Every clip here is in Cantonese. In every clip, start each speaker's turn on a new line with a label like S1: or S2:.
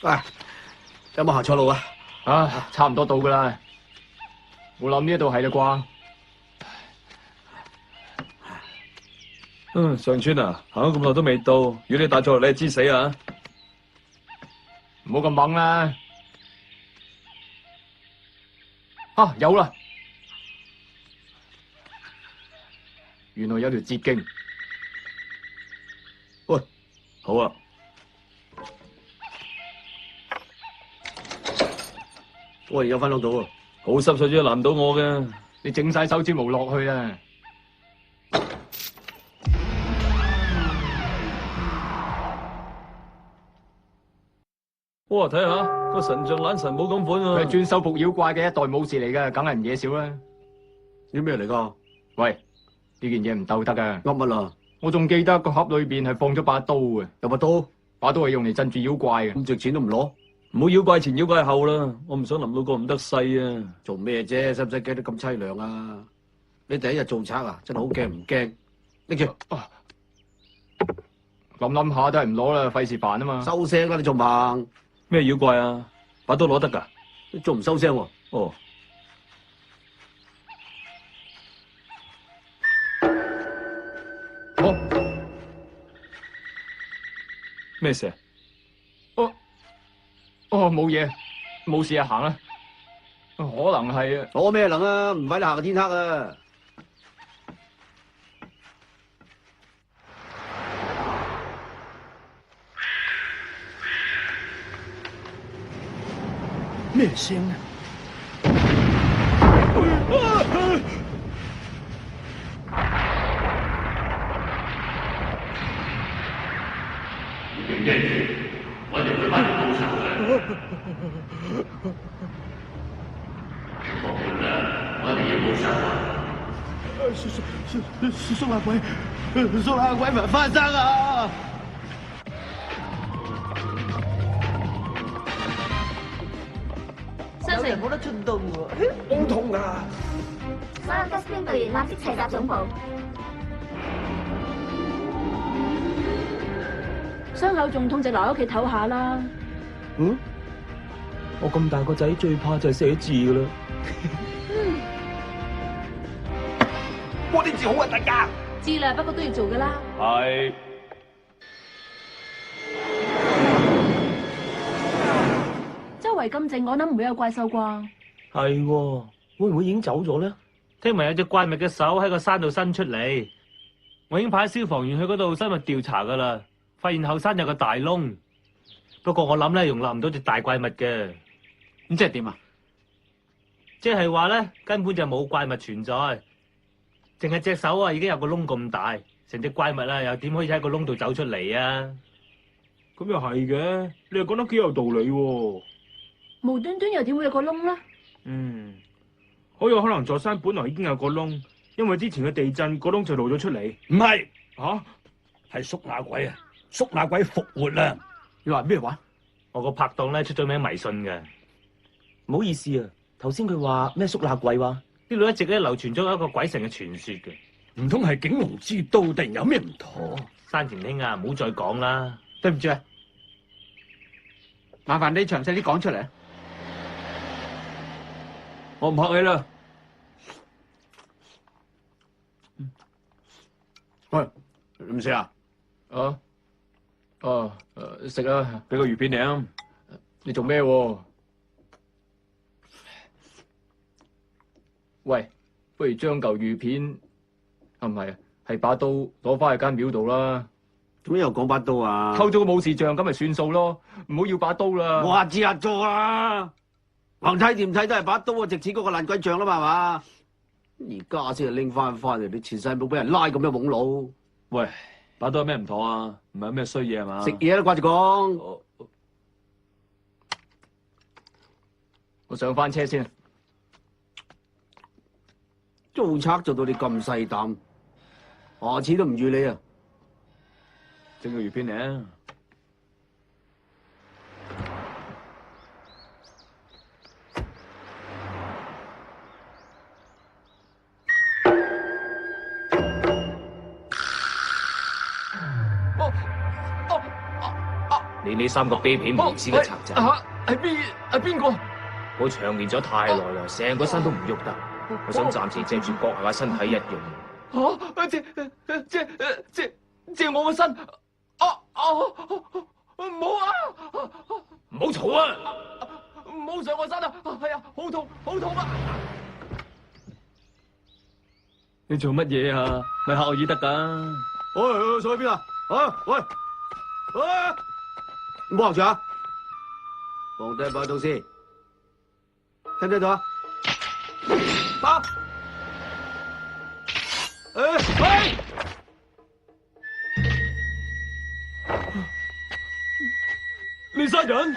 S1: 喂，有冇行錯路啊？
S2: 啊，差唔多到噶啦。我諗呢度係啦
S3: 啩？上村啊，行咗咁耐都未到，如果你帶錯路，你知死啊！
S2: 唔好咁猛啦。啊，有啦！原來有條捷徑。
S3: 喂，好啊。
S1: 喂，有翻落到喎，
S3: 好濕碎啫，難唔到我嘅。
S2: 你整晒手指毛落去啊！
S3: 哇，睇下個神像懶神冇咁款啊！
S2: 佢係專收服妖怪嘅一代武士嚟噶，梗係唔惹少啦。
S1: 啲咩嚟噶？
S2: 喂，呢件嘢唔鬥得啊！
S1: 噏乜啦？
S2: 我仲記得個盒裏邊係放咗把刀嘅。
S1: 有把刀？
S2: 把刀係用嚟鎮住妖怪嘅。
S1: 咁值錢都唔攞？
S3: 唔好妖怪前妖怪後啦，我唔想臨老過唔得勢啊！
S1: 做咩啫？使唔使驚得咁凄涼啊？你第一日做賊啊，真係好驚唔驚？拎住，
S2: 諗下都係唔攞啦，費事煩啊嘛。
S1: 收聲啦！你仲唔行？
S3: 咩妖怪啊？把刀攞得噶？
S1: 你仲唔收聲喎？
S3: 哦。
S2: 好。
S3: 咩事啊？
S2: 冇嘢，冇事啊，行啦。可能係啊。
S1: 攞咩能啊？唔快你行個天黑啊！咩聲啊？
S4: 我哋會幫你報仇嘅。學完啦，我哋要報仇啊！
S1: 蘇辣鬼，蘇辣鬼咪翻生啊！
S5: 有人冇得進動喎，
S1: 好痛啊！
S6: 所有吉兵隊員立即齊集總部。
S5: 傷口仲痛就留喺屋企唞下啦。
S3: 嗯？我咁大個仔最怕就係寫字噶啦。
S1: 我啲字好核突㗎。
S5: 知啦，不過都要做噶啦。
S3: 係。
S5: 周圍咁靜，我諗唔會有怪獸啩。
S7: 係喎，會唔會已經走咗咧？
S8: 聽聞有隻怪物嘅手喺個山度伸出嚟，我已經派消防員去嗰度深入調查噶啦。發現後山有個大窿，不過我諗咧容納唔到隻大怪物嘅。
S2: 咁即係點啊？
S8: 即係話咧根本就冇怪物存在，淨係隻手啊已經有個窿咁大，成隻怪物啊又點可以喺個窿度走出嚟啊？
S9: 咁又係嘅，你又講得幾有道理喎。
S5: 無端端又點會有個窿咧？
S9: 好有可能座山本來已經有個窿，因為之前嘅地震個窿就露咗出嚟。
S10: 唔係，
S9: 嚇，
S10: 係縮乸鬼啊！縮乸鬼復活啦！
S1: 你話咩話？
S8: 我個拍檔咧出咗名迷信嘅。
S7: 唔好意思啊，頭先佢話咩縮乸鬼話？
S8: 呢度一直咧流傳咗一個鬼神嘅傳說嘅。
S10: 唔通係景龍之道，突然有咩唔妥？
S8: 山田兄啊，唔好再講啦。
S2: 對唔住啊，麻煩你詳細啲講出嚟。
S3: 我唔客氣啦。
S1: 喂，唔食啊？
S2: 食啦，
S3: 俾個魚片你啊！
S2: 你做咩喎？喂，不如將嚿魚片，唔係啊，係把刀攞翻去間廟度啦。
S1: 做咩又講把刀啊？
S2: 偷咗個武士像咁咪算數咯，唔好要把刀啦。
S1: 我下次合作啊！橫睇掂睇都係把刀啊，值錢過個爛鬼像啦嘛，係嘛？而家先係拎翻嚟，你前世冇俾人拉咁樣懵佬。
S3: 喂，把刀有咩唔妥啊？唔係有咩衰嘢係嘛？
S1: 食嘢都掛住講。
S2: 我上翻車先。
S1: 做賊做到你咁細膽，下次都唔預你啊！
S3: 整個魚片嚟啊！
S8: 你
S2: 連你3個卑鄙無恥嘅賊仔。係邊個？我長練咗太耐啦，成個身都唔喐得。我想暫時借住閣下嘅身體一用。借我個身？唔好啊！唔好嘈啊！唔好上我身啊！係啊，好痛，好痛啊！
S3: 你做乜嘢啊？咪嚇我耳得㗎？
S1: 喂，上去邊啊？喂，唔好行住啊！放低把刀先，聽唔聽到啊？打！喂！
S3: 你殺人？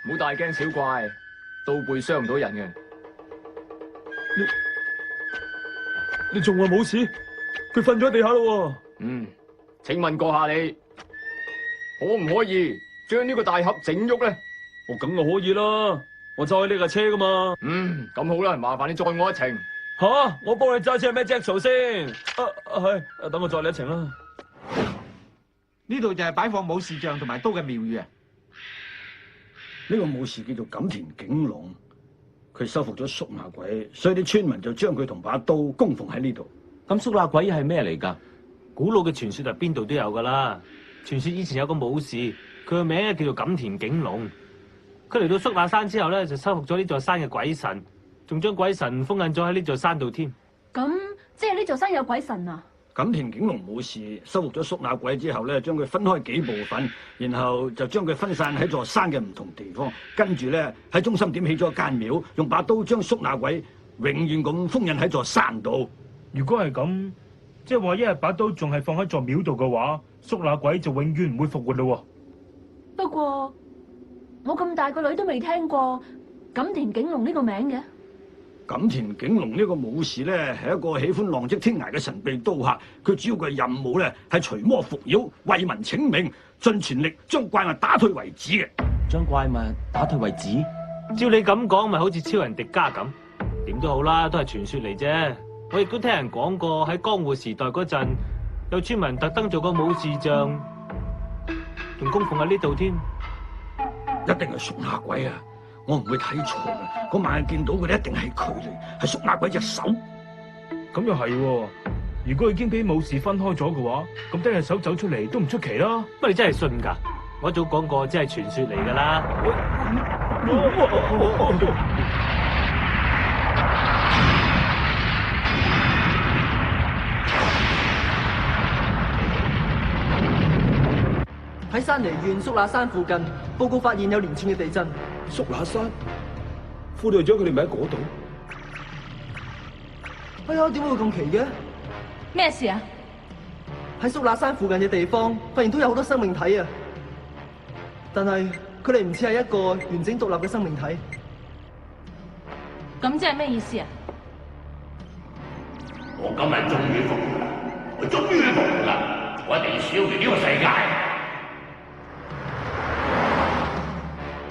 S2: 唔好大驚小怪，刀背傷唔到人嘅。
S3: 你仲話冇事？佢瞓咗喺地下咯。
S2: 請問閣下你可唔可以將呢個大盒整喐咧？
S3: 我梗係可以啦，我揸呢架車噶嘛。
S2: 咁好啦，麻煩你載我一程。
S3: 吓，我幫你揸車係咩質素先？係，等我載你一程啦。
S10: 呢度就係擺放武士像同埋刀嘅廟宇啊！
S11: 呢個武士叫做錦田景龍，佢收服咗縮牙鬼，所以啲村民就將佢同把刀供奉喺呢度。
S7: 咁縮牙鬼係咩嚟㗎？
S8: 古老嘅傳說係邊度都有㗎啦。傳說以前有個武士，佢個名叫做錦田景龍。佢嚟到縮那山之後咧，就收服咗呢座山嘅鬼神，仲將鬼神封印咗喺呢座山度添。
S5: 咁即係呢座山有鬼神啊？
S11: 錦田景龍武士收服咗縮牙鬼之後咧，將佢分開幾部分，然後就將佢分散喺座山嘅唔同地方，跟住咧喺中心點起咗一間廟，用把刀將縮牙鬼永遠咁封印喺座山度。
S9: 如果係咁，即係話一日把刀仲係放喺座廟度嘅話，縮那鬼就永遠唔會復活咯。
S5: 不過我咁大個女都未聽過錦田景龍呢個名嘅。
S11: 錦田景龍呢個武士咧，係一個喜歡浪跡天涯嘅神秘刀客。佢主要嘅任務咧係除魔伏妖、為民請命，盡全力將怪物打退為止嘅。
S7: 將怪物打退為止？
S8: 照你咁講，咪好似超人迪迦咁。點都好啦，都係傳說嚟啫。我亦都聽人講過，喺江戶時代嗰陣，有村民特登做個武士像，仲供奉喺呢度添。
S11: 一定係縮牙鬼啊！我唔會睇錯嘅，嗰晚見到嘅一定係佢嚟，係縮牙鬼隻手。
S9: 咁又係喎，如果已經俾武士分開咗嘅話，咁得隻手走出嚟都唔出奇啦。
S8: 乜你真係信㗎？我早講過，只係傳說嚟㗎啦。
S12: 喺山梨縣縮那山附近，報告發現有連串嘅地震。
S3: 縮那山，副隊長佢哋咪喺嗰度？
S12: 哎呀，點會咁奇嘅？
S5: 咩事啊？
S12: 喺縮那山附近嘅地方，發現都有好多生命體啊！但係佢哋唔似係一個完整獨立嘅生命體。
S5: 咁即係咩意思啊？
S4: 我今日終於復活啦！我終於復活啦！我一定要消滅呢個世界！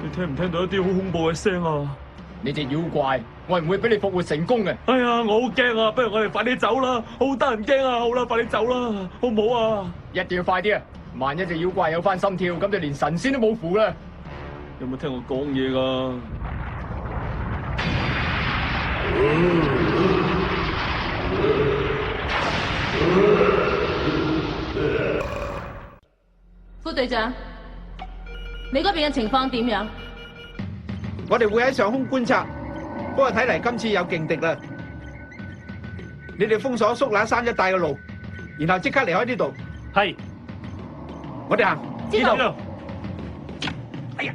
S3: 你聽唔聽到一啲好恐怖嘅聲啊？
S2: 你隻妖怪，我係唔會俾你復活成功嘅。
S3: 哎呀，我好驚啊！不如我哋快啲走啦，好得人驚啊！好啦，快啲走啦，好唔好啊？
S2: 一定要快啲啊！萬一隻妖怪有翻心跳，咁就連神仙都冇符啦。
S3: 有冇聽我講嘢㗎？
S5: 副隊長，你嗰邊嘅情況點樣？
S10: 我哋會喺上空觀察，不過睇嚟今次有勁敵啦。你哋封鎖縮那山一帶嘅路，然後即刻離開呢度。
S8: 係，
S10: 我哋行。
S5: 知道。
S10: 哎呀！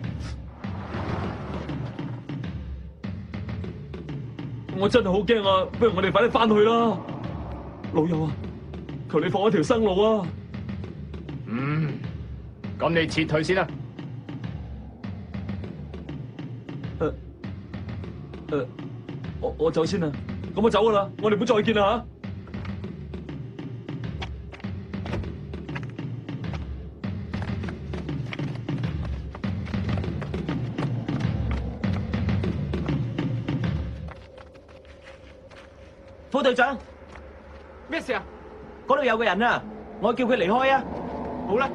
S3: 我真係好驚啊！不如我哋快啲翻去啦，老友啊，求你放我條生路啊！
S2: 咁你撤退先啦。
S3: 我走先啦，咁我走噶啦，我哋唔好再見啦吓。
S7: 副隊長，
S10: 咩事啊？
S7: 嗰度有個人啊，我叫佢離開啊。
S10: 好啦，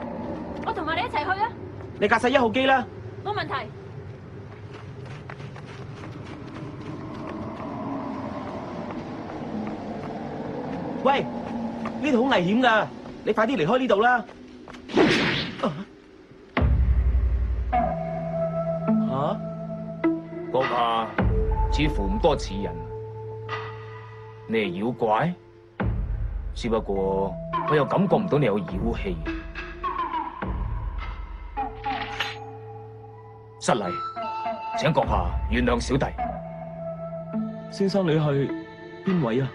S5: 我同埋你一齊去啊！
S7: 你駕駛1號機啦。
S5: 冇問題。
S7: 喂，呢度好危險㗎，你快啲離開呢度啦。嚇？
S2: 閣下似乎唔多似人，你係妖怪？只不過我又感覺唔到你有妖氣。失禮，請閣下原諒小弟。
S7: 先生，你係邊位啊？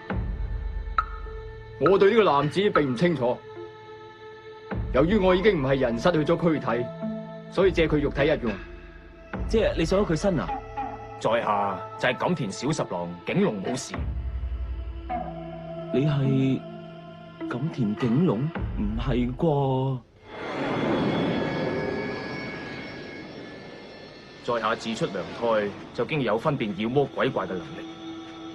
S13: 我對呢個男子並唔清楚。由於我已經唔係人，失去咗軀體，所以借佢肉體一用。
S7: 即係你上咗佢身啊？
S2: 在下就係錦田小十郎景龍武士。
S7: 你係錦田景龍？唔係啩？
S2: 在下自出娘胎就經有分辨妖魔鬼怪嘅能力，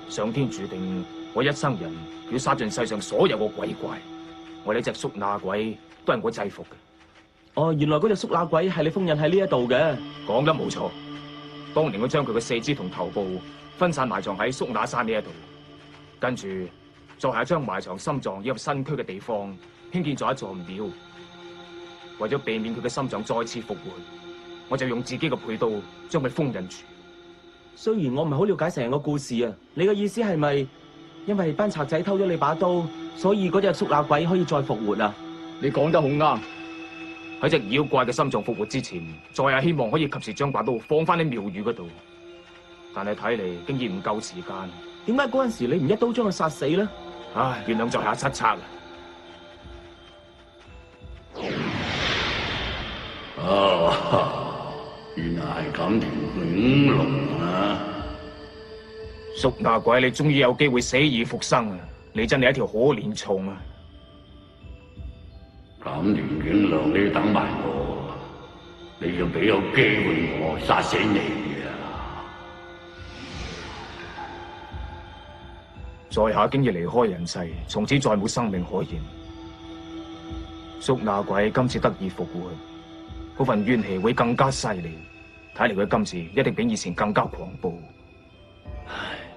S2: 上天注定我一生人要殺盡世上所有嘅鬼怪。我呢隻宿儺鬼都係我制服嘅。
S7: 哦，原來嗰隻宿儺鬼係你封印喺呢一度嘅。
S2: 講得冇錯，當年我將佢嘅四肢同頭部分散埋葬喺宿儺山呢一度，跟住在下將埋藏心臟以及身軀嘅地方興建咗一座廟，為咗避免佢嘅心臟再次復活，我就用自己嘅佩刀將佢封印住。
S7: 雖然我唔係好了解成個故事啊，你嘅意思係咪因為班賊仔偷咗你把刀，所以嗰隻宿儺鬼可以再復活啊？
S13: 你講得好啱。
S2: 喺隻妖怪嘅心臟復活之前，在下希望可以及時將把刀放翻喺廟宇嗰度，但係睇嚟竟然唔夠時間。
S7: 點解嗰陣時你唔一刀將佢殺死咧？
S2: 唉，原諒在下失策
S4: 啊！原來係錦田景龍啊！
S2: 宿儺鬼，你終於有機會死而復生啊！你真係一條可憐蟲啊！
S4: 錦田景龍，你要等埋我，你要俾個機會我殺死你啊！
S2: 在下經已離開人世，從此再冇生命可言。宿儺鬼今次得以復活，嗰份冤氣會更加犀利。睇嚟佢今次一定比以前更加狂暴。唉，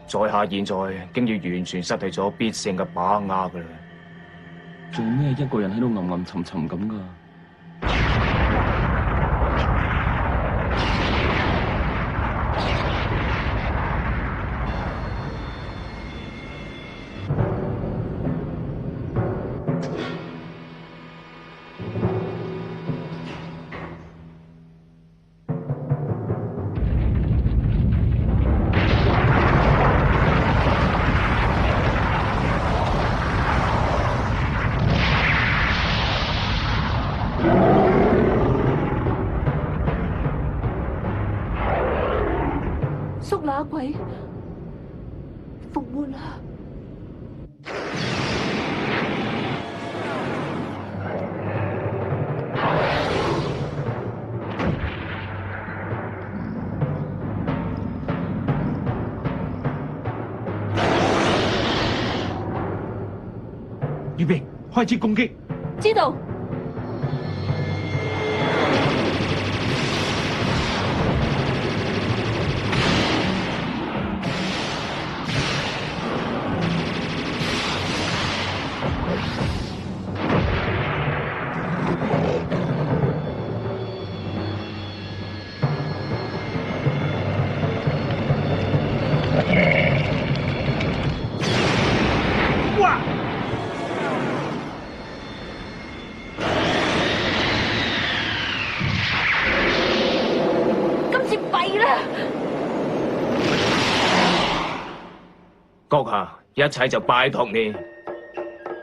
S2: 在下現在經已完全失去咗必勝嘅把握噶啦。
S7: 做咩一個人喺度暗暗沉沉咁噶？
S5: 宿儺鬼復活啦！
S9: 預備，開始攻擊。
S5: 知道。
S2: 閣下，一切就拜託你。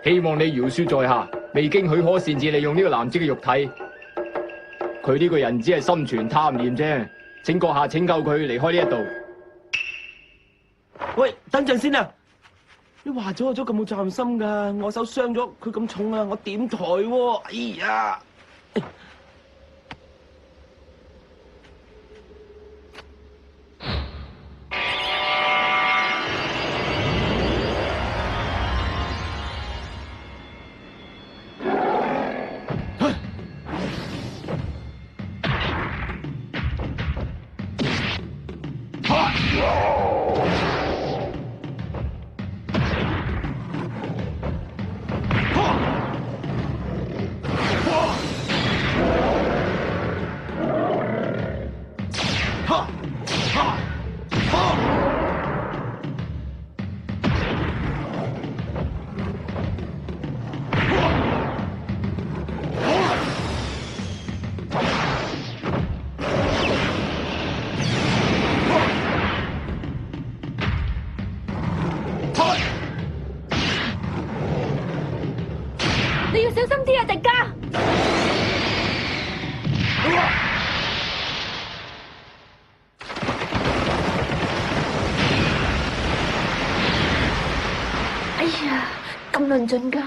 S13: 希望你饒恕在下，未經許可擅自利用呢個男子嘅肉體。佢呢個人只係心存貪念啫，請閣下拯救佢離開呢一度。
S7: 喂，等陣先啊！你話咗我咗咁冇責任心噶，我手傷咗，佢咁重啊，我點抬喎？哎呀！
S5: 心啲啊，迪迦！哎呀，咁論盡㗎！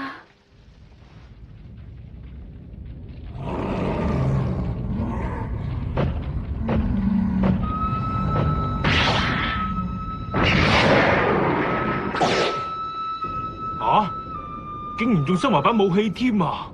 S9: 啊！竟然仲收埋把武器添啊！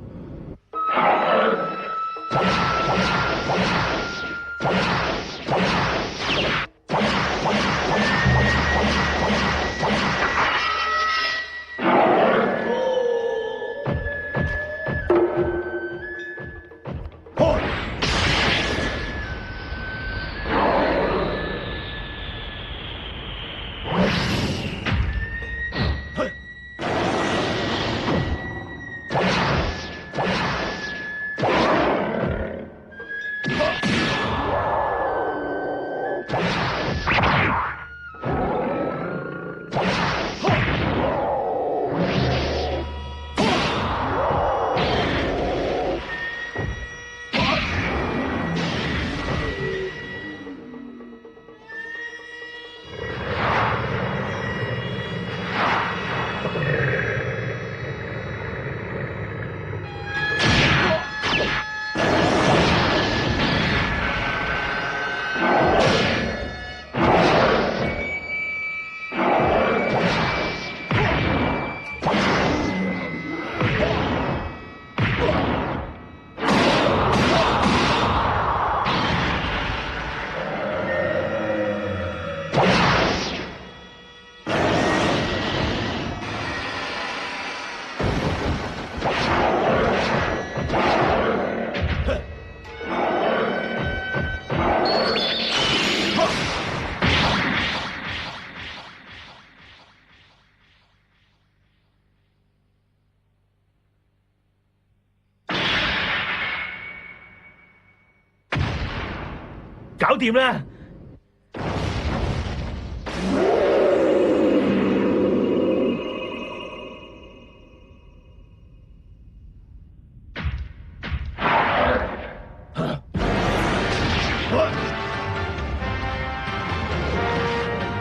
S9: 搞掂啦！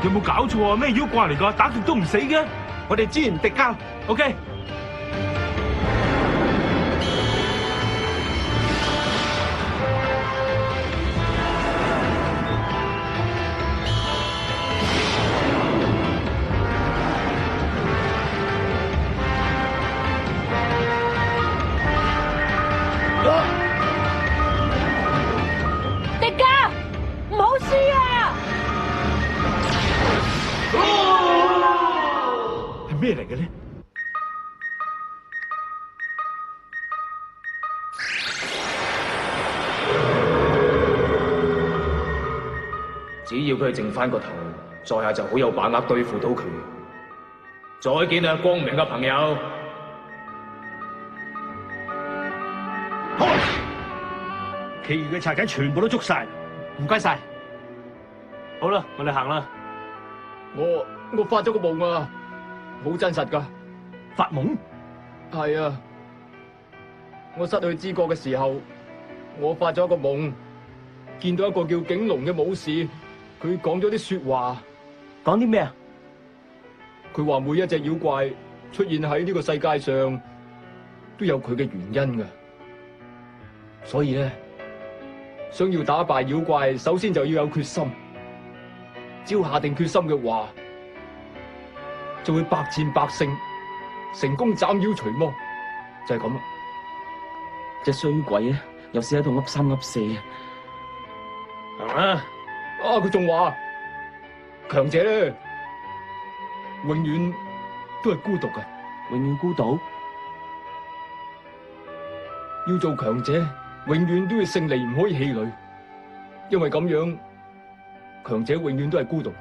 S9: 有冇搞錯啊？咩妖怪嚟㗎？打極都唔死嘅。
S10: 我哋支援迪迦。
S9: OK。
S5: 迪迦，唔好輸啊！
S9: 係咩嚟嘅咧？
S2: 只要佢剩翻個頭，在下就好有把握對付到佢。再見啊，光明嘅朋友！
S11: 其餘嘅賊仔全部都捉晒，
S8: 唔該晒。好啦，我哋行啦。
S13: 我發咗個夢啊，好真實噶。
S11: 發夢？
S13: 係啊，我失去知覺嘅時候，我發咗一個夢，見到一個叫景龍嘅武士，佢講咗啲說話。
S7: 講啲咩啊？
S13: 佢話每一隻妖怪出現喺呢個世界上，都有佢嘅原因噶。所以咧，想要打敗妖怪，首先就要有決心。只要下定決心嘅話，就會百戰百勝，成功斬妖除魔，就係咁啦。
S7: 隻衰鬼啊，有時喺度噏三噏四啊！
S8: 行啦。
S13: 佢仲話強者咧，永遠都係孤獨嘅，
S7: 永遠孤獨。
S13: 要做強者，永遠都要勝利，唔可以氣餒，因為咁樣，強者永遠都係孤獨。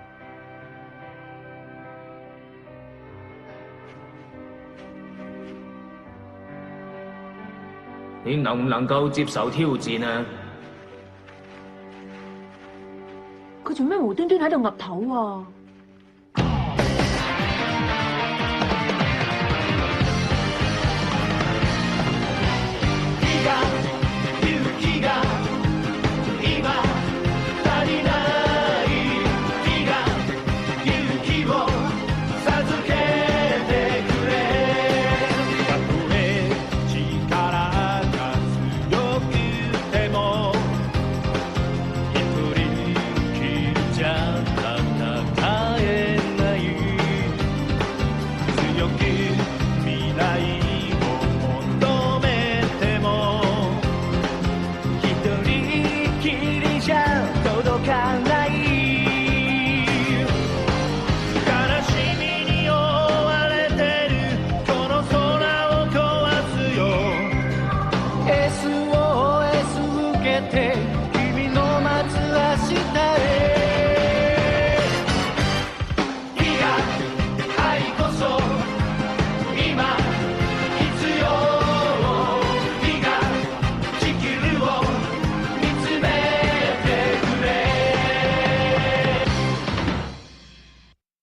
S2: 你能唔能夠接受挑戰啊？
S5: 佢做咩無端端喺度岌頭啊？